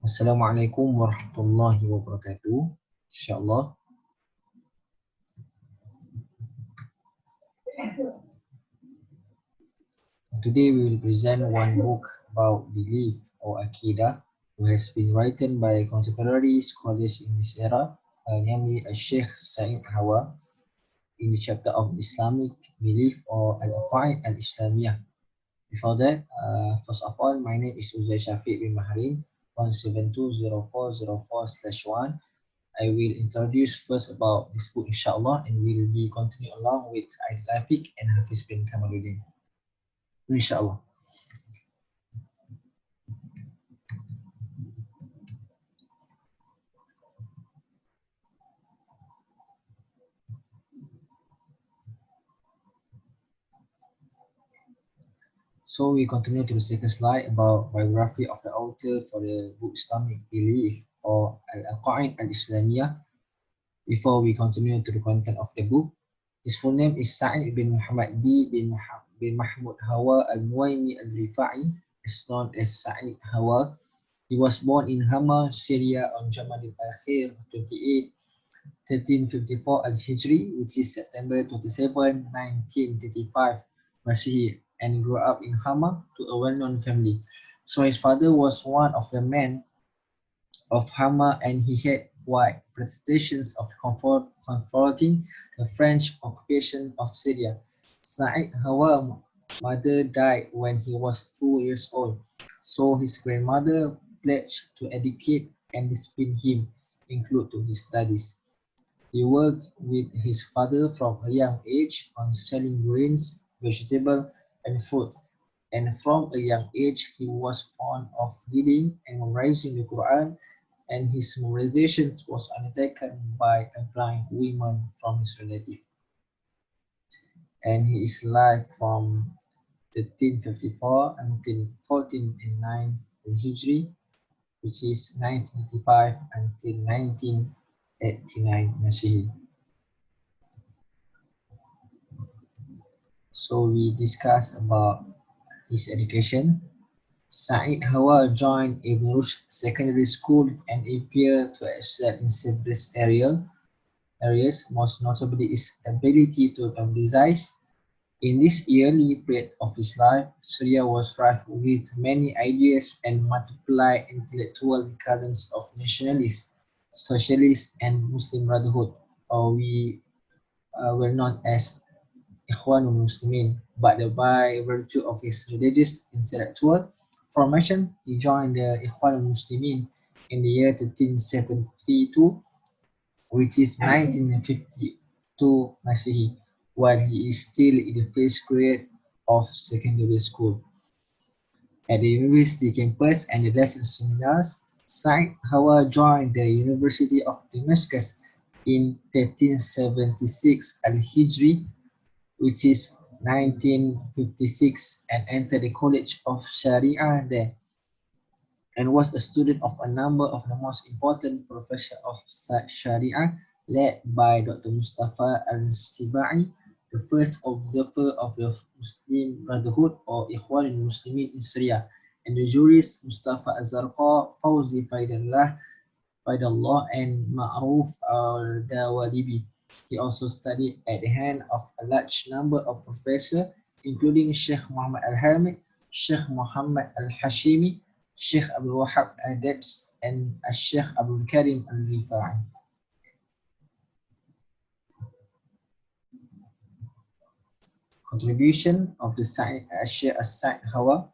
Assalamualaikum warahmatullahi wabarakatuh. Inshallah. Today we will present one book about belief or Aqidah, who has been written by contemporary scholars in this era, namely Sheikh Sa'id in the chapter of Islamic belief or Al-Aqa'id Al-Islamiyah. Before that, first of all, my name is Uzay Shafiq bin Mahrin, 1720404/1. I will introduce first about this book, inshallah, and we will be continue along with Aid Lafiq and Hafiz bin Kamaluddin, inshallah. So we continue to the second slide about biography of the author for the book Islamic Belief or Al-Aqa'id Al-Islamiyah. Before we continue to the content of the book, his full name is Sa'id bin Muhammad bin Mahmud Hawa al-Nuwaimi al-Rifa'i, is known as Sa'id Hawa. He was born in Hama, Syria on Jamad al-Akhir 28, 1354 al-Hijri, which is September 27, 1935 Masihi, and grew up in Hama to a well-known family. So his father was one of the men of Hama, and he had wide reputations of confronting the French occupation of Syria. Sa'id Hawa's mother died when he was 2 years old, so his grandmother pledged to educate and discipline him, include to his studies. He worked with his father from a young age on selling grains, vegetables, and fruit. And from a young age, he was fond of reading and memorizing the Quran, and his memorization was undertaken by a blind woman from his relative. And he is alive from 1354 until 1409 Hijri, which is 1985 until 1989 Masihi. So we discuss about his education. Sa'id Hawa joined Ibn Rushd Secondary School and appeared to excel in several areas, most notably his ability to publicize. In this early period of his life, Syria was rife with many ideas and multiplied intellectual currents of nationalists, socialists, and Muslim Brotherhood, or we well known as Ikhwanul Muslimin. But by virtue of his religious intellectual formation, he joined the Ikhwanul Muslimin in the year 1372, which is 1952 Masihi, while he is still in the first grade of secondary school. At the university campus and the lesson seminars, Sa'id Hawa joined the University of Damascus in 1376 Al-Hijri, which is 1956, and entered the College of Sharia there, and was a student of a number of the most important professors of Sharia, led by Dr. Mustafa al-Sibai, the first observer of the Muslim Brotherhood or Ikhwan al-Muslimin in Syria, and the jurist Mustafa al-Zarqa, Fawzi Faidallah, and Ma'ruf al-Dawalibi. He also studied at the hand of a large number of professors, including Sheikh Muhammad al-Hamid, Sheikh Muhammad al-Hashimi, Sheikh Abdul Wahab al-Dabs, and Sheikh Abdul Karim al-Rifa'i. Contribution of the Sheikh Sa'id Hawa: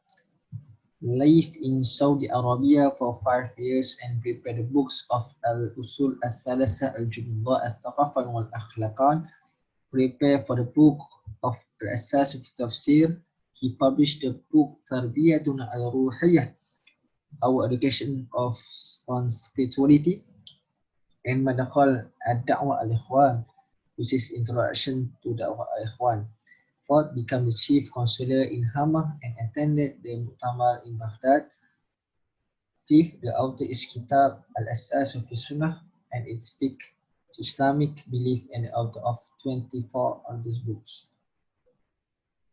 lived in Saudi Arabia for 5 years and prepared the books of Al-Usul Al-Thalasa, Al-Jumullah, Al-Thaqafan, Wal-Akhlaqan. Prepared for the book of Al-Asas of Tafsir. He published the book Tarbiyatun Al-Ruhiyah, Our Education on Spirituality, and Madakhal Ad-Da'wah Al-Ikhwan, which is Introduction to Da'wah Al-Ikhwan. Fourth, became the chief counselor in Hama and attended the Mu'tamar in Baghdad. Fifth, the author is Kitab Al-Asas of Sunnah, and it speaks to Islamic belief, and the author of 24 of these books.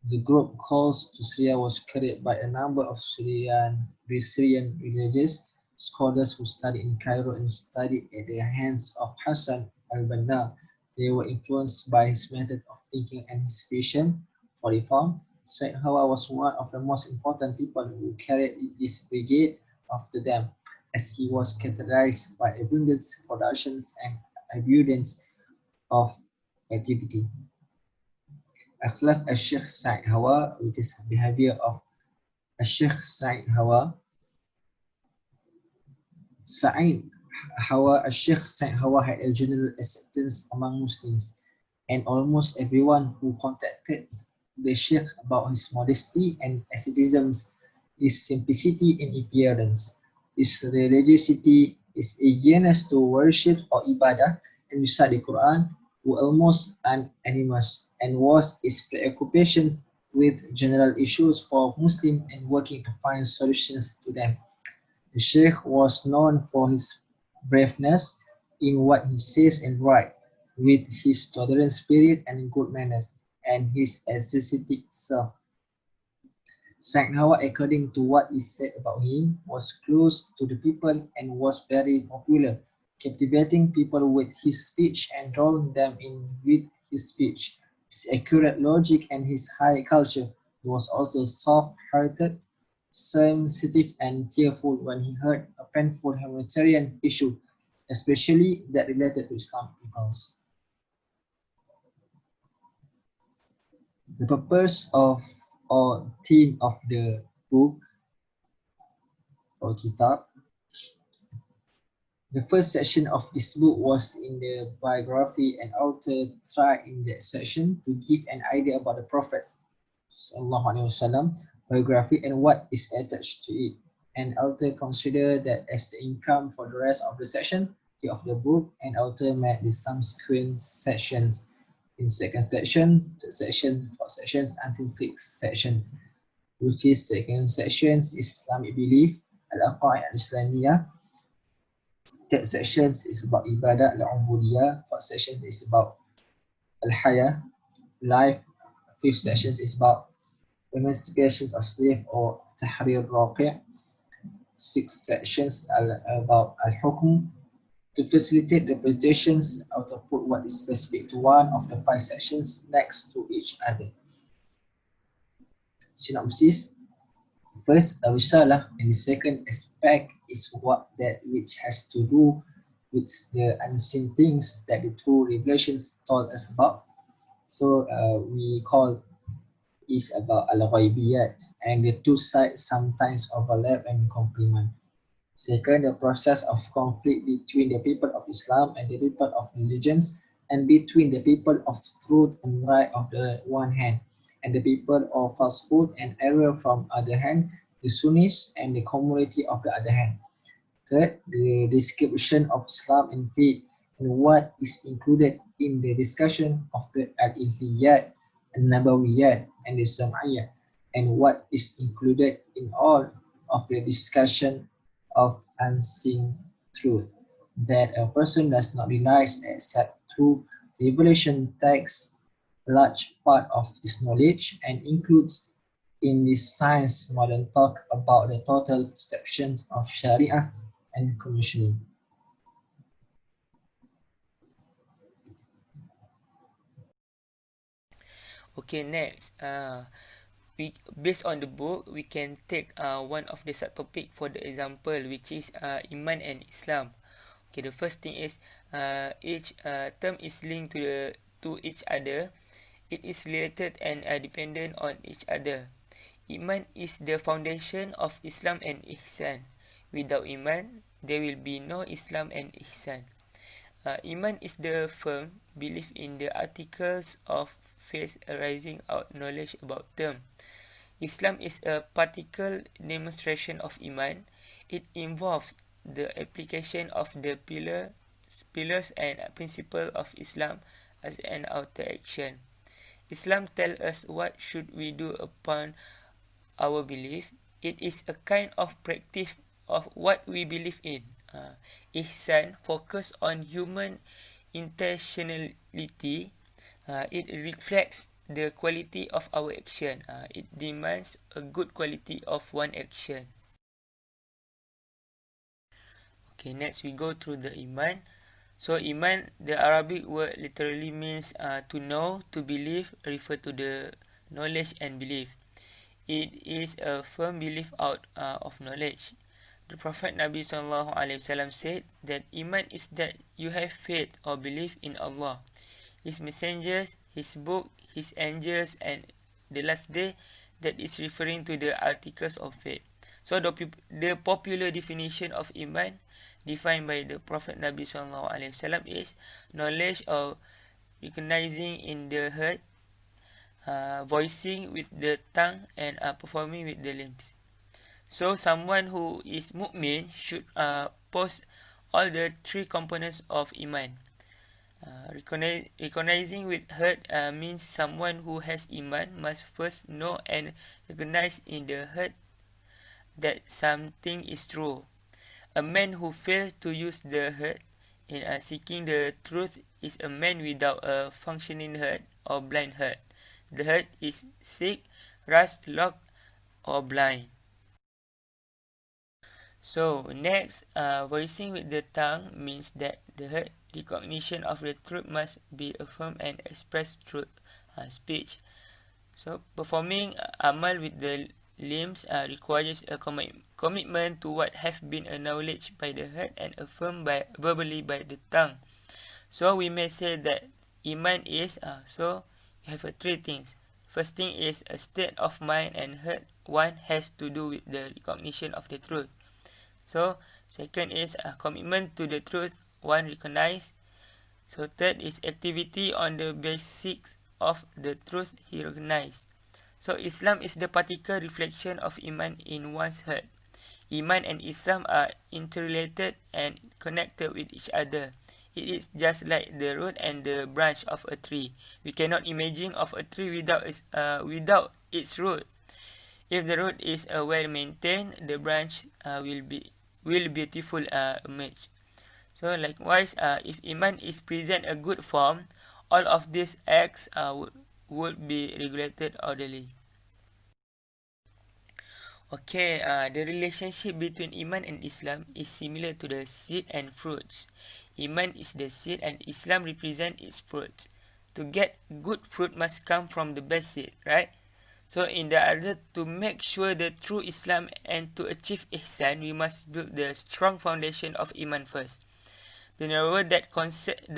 The group calls to Syria was carried by a number of Syrian religious scholars who studied in Cairo and studied at the hands of Hassan al-Banna. They were influenced by his method of thinking and his vision for reform. Said Hawa was one of the most important people who carried this brigade after them, as he was characterized by abundance productions and abundance of activity. Akhlaq al-Sheikh Sa'id Hawa, which is behavior of al-Sheikh Sa'id Hawa. Sa'id Hawa, al-Sheikh Sa'id Hawa had a general acceptance among Muslims, and almost everyone who contacted the Sheikh about his modesty and asceticism, his simplicity in appearance, his religiosity, his eagerness to worship or ibadah and recite the Quran were almost unanimous, and was his preoccupations with general issues for Muslims and working to find solutions to them. The Sheikh was known for his braveness in what he says and writes, with his tolerant spirit and good manners, and his ascetic self. Saint Hawa, according to what is said about him, was close to the people and was very popular, captivating people with his speech and drawing them in with his speech. His accurate logic and his high culture. He was also soft-hearted, sensitive, and tearful when he heard a painful humanitarian issue, especially that related to Islamic peoples. The purpose of or theme of the book or kitab. The first section of this book was in the biography, and author tried in that section to give an idea about the Prophet ﷺ biography and what is attached to it. And author considered that as the income for the rest of the section of the book, and author made the subsequent sections in second section, third section, fourth sections until six sections, which is second sections is Islamic belief, Al-Aqa'id al-Islamiyah. Third sections is about Ibadah al-Ubudiyah. Fourth sections is about Al-Haya, life. Fifth sections is about emancipations of slave or Tahrir Raqi'. Six sections are about Al-Hukm, to facilitate the presentations or to put what is specific to one of the five sections next to each other. Synopsis. First, a risalah, and the second aspect is what that which has to do with the unseen things that the two revelations told us about. So we call is about al-ghaibiyat, and the two sides sometimes overlap and complement. Second, the process of conflict between the people of Islam and the people of religions, and between the people of truth and right of the one hand, and the people of falsehood and error from other hand, the Sunnis and the community of the other hand. Third, the description of Islam and faith, and what is included in the discussion of the al-Ihliyat, al-Nabawiyat, and the Sam'iyat, and what is included in all of the discussion of unseen truth that a person does not realize except through revelation takes a large part of this knowledge, and includes in this science modern talk about the total perceptions of Sharia and commissioning. Okay, next. We based on the book, we can take one of the subtopic for the example, which is Iman and Islam. Okay, the first thing is each term is linked to each other. It is related and dependent on each other. Iman is the foundation of Islam and Ihsan. Without Iman, there will be no Islam and Ihsan. Iman is the firm belief in the articles of faith arising out knowledge about them. Islam is a practical demonstration of Iman. It involves the application of the pillars and principles of Islam as an outer action. Islam tells us what should we do upon our belief. It is a kind of practice of what we believe in. Ihsan focus on human intentionality. It reflects the quality of our action. It demands a good quality of one action. Okay, next we go through the iman. So iman, the Arabic word literally means to know, to believe, refer to the knowledge and belief. It is a firm belief out of knowledge. The Prophet Nabi SAW said that iman is that you have faith or belief in Allah, His messengers, His book, His angels, and the last day. That is referring to the articles of faith. So the popular definition of iman defined by the Prophet Nabi SAW is knowledge or recognizing in the heart, voicing with the tongue, and performing with the limbs. So someone who is mu'min should possess all the three components of iman. Recognizing with heart means someone who has iman must first know and recognize in the heart that something is true. A man who fails to use the heart in seeking the truth is a man without a functioning heart or blind heart. The heart is sick, rust, locked, or blind. So next, voicing with the tongue means that the heart recognition of the truth must be affirmed and expressed through speech. So performing amal with the limbs requires a commitment to what have been acknowledged by the heart and affirmed verbally by the tongue. So we may say that iman is, so you have three things. First thing is a state of mind and heart. One has to do with the recognition of the truth. So second is a commitment to the truth. One recognize. So third is activity on the basics of the truth he recognized. So Islam is the particular reflection of iman in one's heart. Iman and Islam are interrelated and connected with each other. It is just like the root and the branch of a tree. We cannot imagine of a tree without its root. If the root is well maintained, the branch will beautiful emerge. So likewise, if iman is present a good form, all of these acts would be regulated orderly. Okay, the relationship between iman and Islam is similar to the seed and fruits. Iman is the seed and Islam represents its fruit. To get good fruit must come from the best seed, right? So in the order to make sure the true Islam and to achieve ihsan, we must build the strong foundation of iman first. The narrower the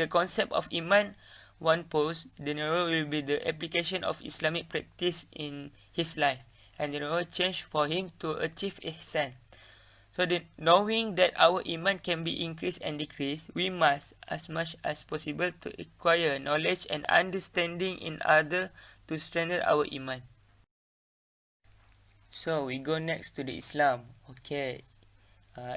concept of iman one pose, the narrower will be the application of Islamic practice in his life, and the narrower change for him to achieve ihsan. So knowing that our iman can be increased and decreased, we must, as much as possible, to acquire knowledge and understanding in order to strengthen our iman. So we go next to the Islam. Okay,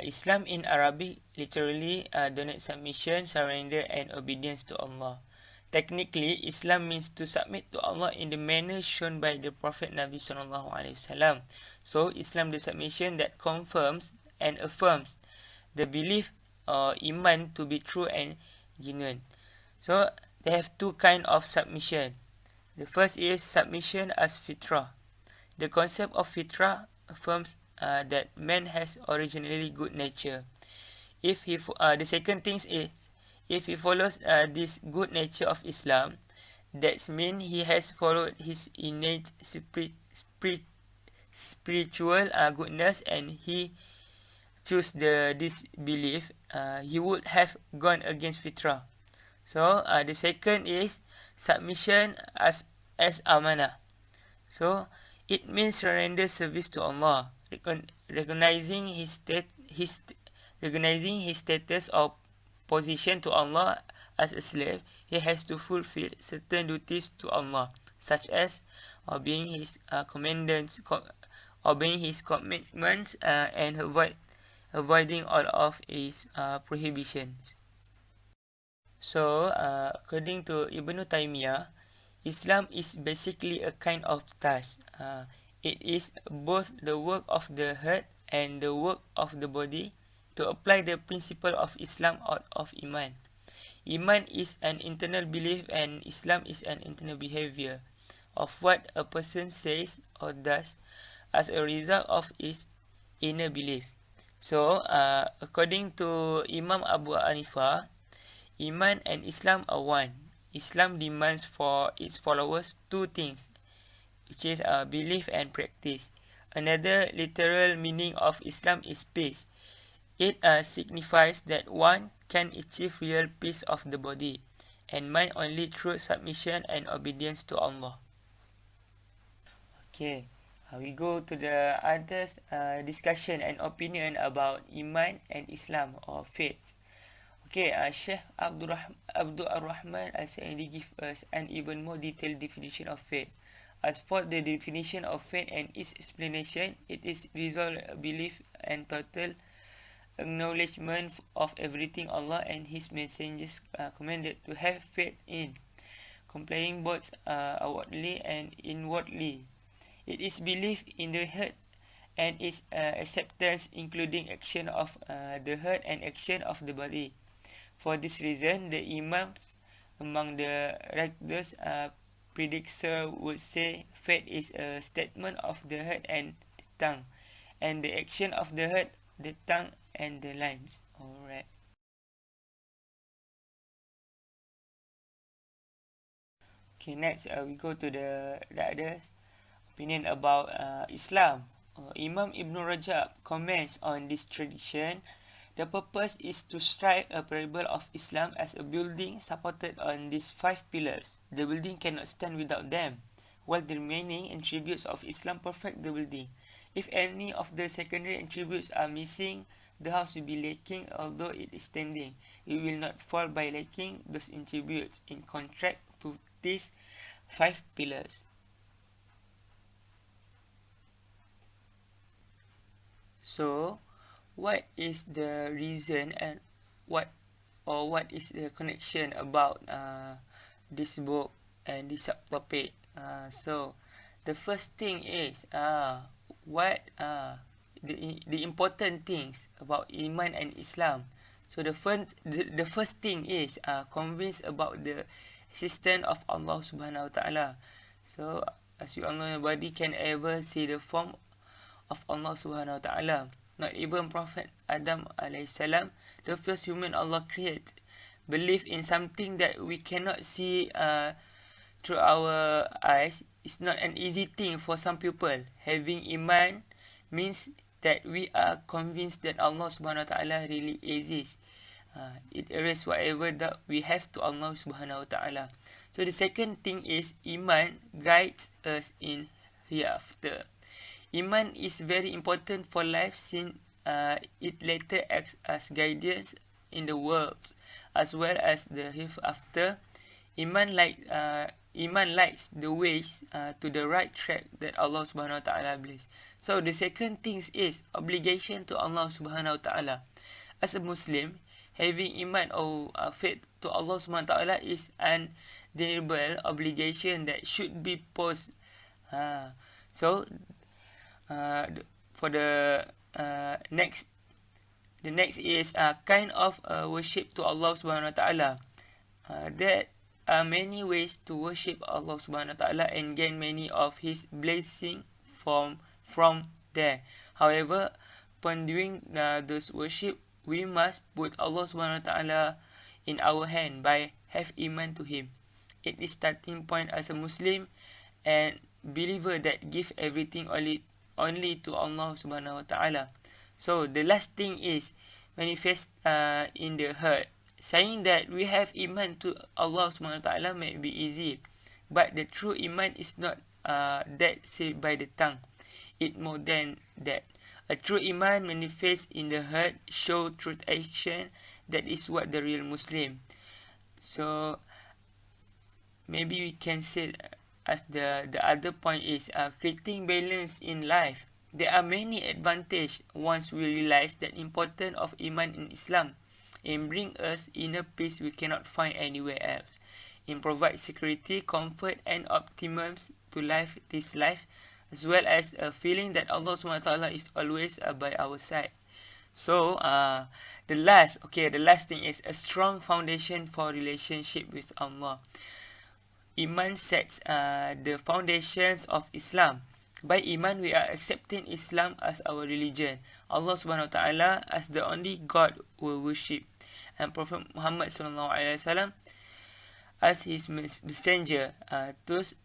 Islam in Arabic literally denotes submission, surrender, and obedience to Allah. Technically, Islam means to submit to Allah in the manner shown by the Prophet Nabi SAW. So Islam the submission that confirms and affirms the belief or iman to be true and genuine. So they have two kinds of submission. The first is submission as fitrah. The concept of fitrah affirms that man has originally good nature. The second thing is, if he follows this good nature of Islam, that means he has followed his innate spiritual goodness and he choose this belief, he would have gone against fitrah. So the second is submission as amanah. So it means surrender service to Allah, recognizing his status or position to Allah as a slave. He has to fulfill certain duties to Allah, such as obeying his commandments, and avoiding all of his prohibitions. So, according to Ibn Taymiyyah, Islam is basically a kind of task. It is both the work of the heart and the work of the body to apply the principle of Islam out of Iman. Iman is an internal belief and Islam is an internal behavior of what a person says or does as a result of his inner belief. So, according to Imam Abu Hanifa, Iman and Islam are one. Islam demands for its followers two things, which is belief and practice. Another literal meaning of Islam is peace. It signifies that one can achieve real peace of the body and mind only through submission and obedience to Allah. Okay, we go to the others discussion and opinion about Iman and Islam or faith. Okay, Sheikh Abdul Rahman Al-Sa'idi give us an even more detailed definition of faith. As for the definition of faith and its explanation, it is resolved belief and total acknowledgement of everything Allah and His messengers commanded to have faith in, complying both outwardly and inwardly. It is belief in the heart and its acceptance, including action of the heart and action of the body. For this reason, the Imams among the righteous predecessors would say faith is a statement of the heart and the tongue, and the action of the heart, the tongue, and the limbs. Alright. Okay, next we go to the other opinion about Islam. Imam Ibn Rajab comments on this tradition. The purpose is to strike a parable of Islam as a building supported on these 5 pillars. The building cannot stand without them, while the remaining attributes of Islam perfect the building. If any of the secondary attributes are missing, the house will be lacking, although it is standing. It will not fall by lacking those attributes, in contrast to these 5 pillars. So, what is the reason and what is the connection about this book and this subtopic? So, the first thing is what the important things about Iman and Islam. So the first thing is convinced about the existence of Allah Subhanahu Wa Taala. So as we all know, nobody can ever see the form of Allah Subhanahu Wa Taala. Not even Prophet Adam alayhi salam, the first human Allah created, believe in something that we cannot see through our eyes. It's not an easy thing for some people. Having Iman means that we are convinced that Allah Subhanahu Wa Taala really exists. It erases whatever that we have to Allah Subhanahu Wa Taala. So the second thing is Iman guides us in hereafter. Iman is very important for life since it later acts as guidance in the world as well as the hereafter. Iman lights the ways to the right track that Allah Subhanahu Wa Taala blessed. So the second thing is obligation to Allah Subhanahu Wa Taala. As a Muslim, having Iman or faith to Allah Subhanahu Wa Taala is an undeniable obligation that should be posed. For the next is kind of worship to Allah Subhanahu Wa Taala. There are many ways to worship Allah Subhanahu Wa Taala and gain many of His blessing from there. However, upon doing those worship, we must put Allah Subhanahu Wa Taala in our hand by have iman to Him. It is starting point as a Muslim and believer that give everything only to Allah Subhanahu Wa Taala. So the last thing is manifest in the heart. Saying that we have iman to Allah Subhanahu Wa Taala may be easy, but the true iman is not that said by the tongue. It more than that. A true iman manifests in the heart, show truth action. That is what the real Muslim. So maybe we can say as the other point is creating balance in life. There are many advantages once we realize the importance of iman in Islam. It brings us inner peace we cannot find anywhere else. It provides security, comfort, and optimism to this life, as well as a feeling that Allah SWT is always by our side. So the last thing is a strong foundation for relationship with Allah. Iman sets the foundations of Islam. By iman, we are accepting Islam as our religion, Allah Subhanahu Wa Taala as the only God we worship, and Prophet Muhammad Sallallahu Alaihi Wasallam as his messenger. Thus,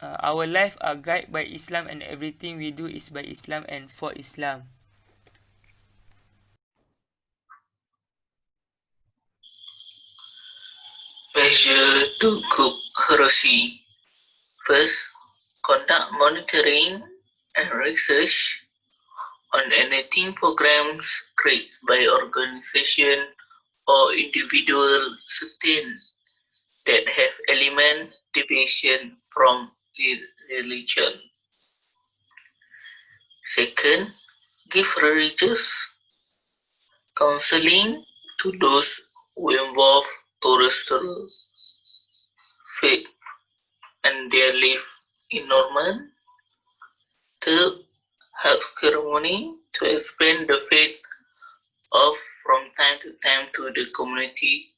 our life are guided by Islam, and everything we do is by Islam and for Islam. Measure to cope heresy. First, conduct monitoring and research on anything programs created by organization or individual certain that have element deviation from religion. Second, give religious counseling to those who involve terrestrial faith and their life environment. Third, have ceremony to explain the faith of from time to time to the community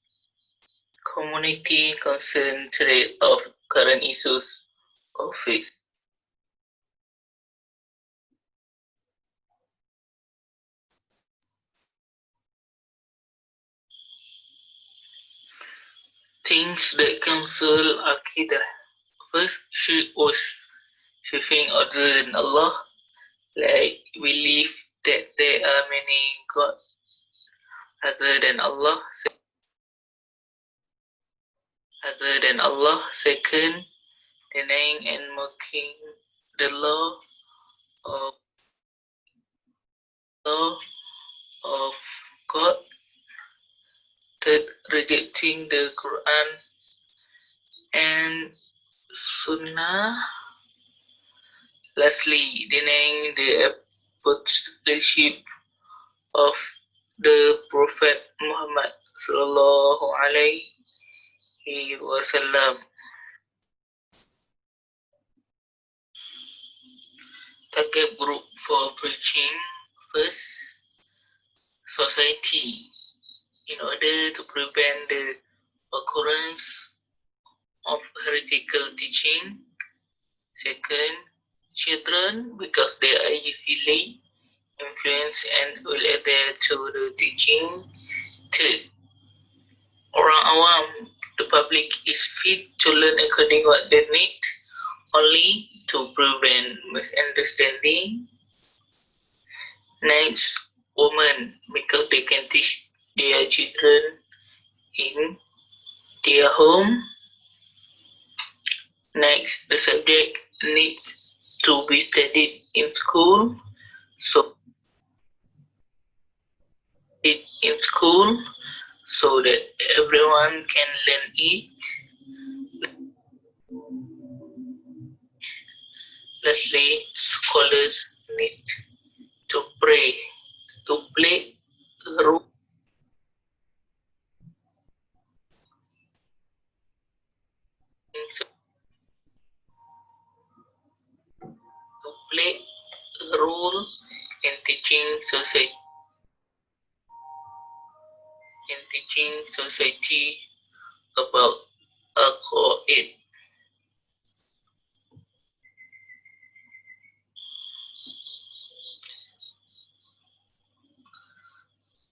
concentrate of current issues of faith. Things that counsel Aqidah. First, shirk was serving other than Allah, like believe that there are many gods other than Allah. Second, denying and mocking the law of God. Third, rejecting the Quran and Sunnah. Lastly, denying the apostleship of the Prophet Muhammad sallallahu alaihi wasallam. Target group for preaching. First, society, in order to prevent the occurrence of heretical teaching. Second, children, because they are easily influenced and will adhere to the teaching. Third, orang awam, the public is fit to learn according what they need, only to prevent misunderstanding. Next, women, because they can teach their children in their home. Next, the subject needs to be studied in school, so that everyone can learn it. Lastly, scholars need to play a role in teaching society about Al-Qaid.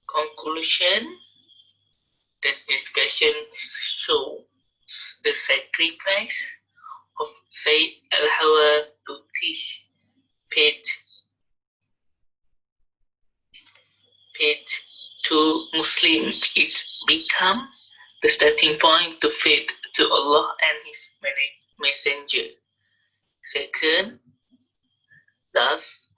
Conclusion: this discussion shows the sacrifice of Sayyid al-Hawa to teach faith to Muslims. It's become the starting point to faith to Allah and His messenger. Second, thus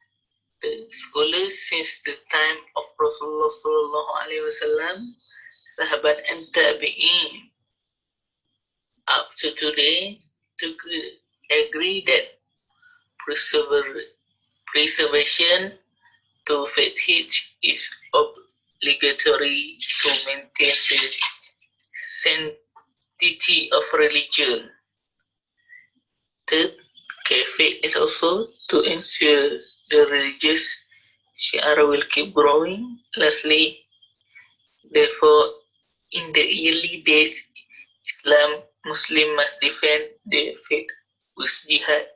the scholars since the time of Rasulullah sallallahu alaihi wasallam, Sahabat and Tabi'in up to today to agree that preservation to faith is obligatory to maintain the sanctity of religion. Third, faith is also to ensure the religious shi'ar will keep growing. Lastly, therefore, in the early days, Muslim must defend their faith with jihad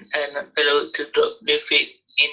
and are not allowed to drop their faith in